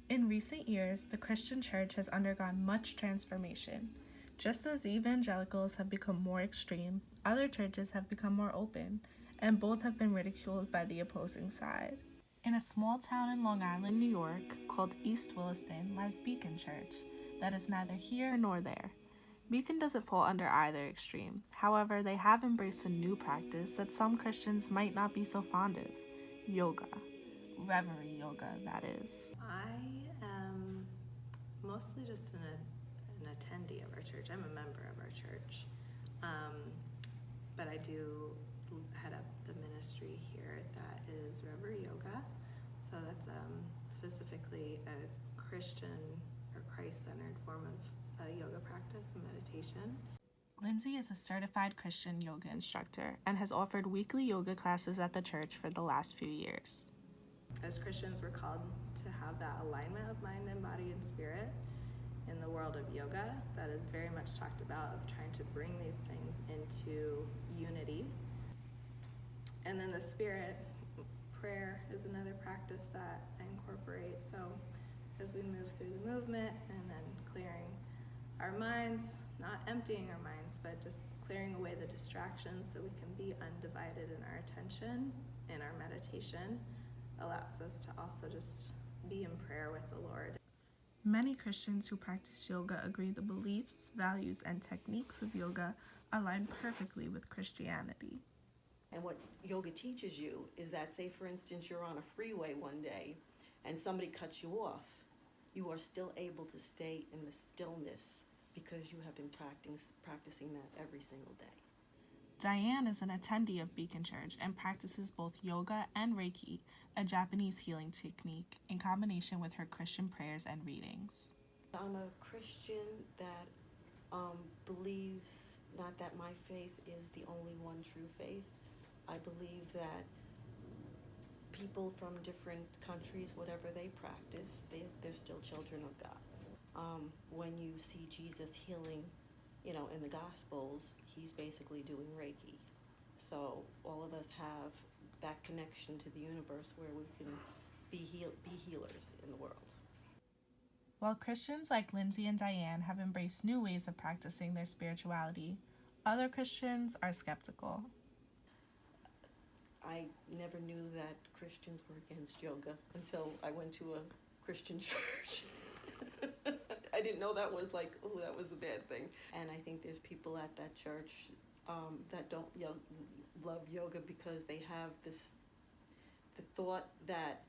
In recent years, the Christian church has undergone much transformation. Just as evangelicals have become more extreme, other churches have become more open, and both have been ridiculed by the opposing side. In a small town in Long Island, New York, called East Williston, lies Beacon Church, that is neither here nor there. Beacon doesn't fall under either extreme. However, they have embraced a new practice that some Christians might not be so fond of: yoga. Reverie yoga, that is. I am mostly just an attendee of our church. I'm a member of our church. But I do head up the ministry here that is Reverie Yoga. So that's specifically a Christian or Christ-centered form of yoga practice and meditation. Lindsay is a certified Christian yoga instructor and has offered weekly yoga classes at the church for the last few years. As Christians, we're called to have that alignment of mind and body and spirit in the world of yoga that is very much talked about, of trying to bring these things into unity. And then the spirit prayer is another practice that I incorporate. So as we move through the movement and then clearing our minds, not emptying our minds, but just clearing away the distractions so we can be undivided in our attention in our meditation, allows us to also just be in prayer with the Lord. Many Christians who practice yoga agree the beliefs, values, and techniques of yoga align perfectly with Christianity. And what yoga teaches you is that, say for instance, you're on a freeway one day and somebody cuts you off, you are still able to stay in the stillness because you have been practicing that every single day. Diane is an attendee of Beacon Church and practices both yoga and Reiki, a Japanese healing technique, in combination with her Christian prayers and readings. I'm a Christian that believes not that my faith is the only one true faith. I believe that people from different countries, whatever they practice, they're still children of God. When you see Jesus healing, in the Gospels, he's basically doing Reiki. So all of us have that connection to the universe where we can be healers in the world. While Christians like Lindsay and Diane have embraced new ways of practicing their spirituality, other Christians are skeptical. I never knew that Christians were against yoga until I went to a Christian church. I didn't know that was that was a bad thing. And I think there's people at that church that don't love yoga because they have the thought that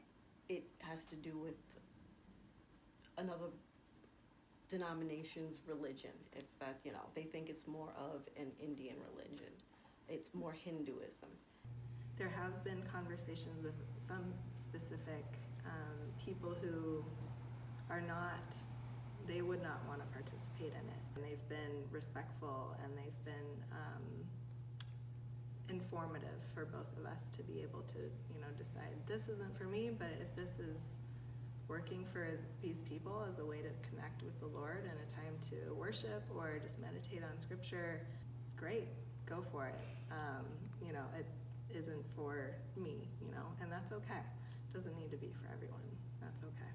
it has to do with another denomination's religion. If that, they think it's more of an Indian religion. It's more Hinduism. There have been conversations with some specific people who are not, they would not want to participate in it. And they've been respectful and they've been informative for both of us to be able to, decide this isn't for me, but if this is working for these people as a way to connect with the Lord and a time to worship or just meditate on scripture, great, go for it. It isn't for me, and that's okay. It doesn't need to be for everyone. That's okay.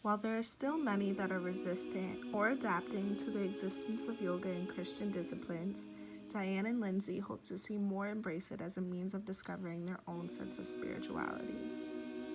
While there are still many that are resistant or adapting to the existence of yoga in Christian disciplines, Diane and Lindsay hope to see more embrace it as a means of discovering their own sense of spirituality.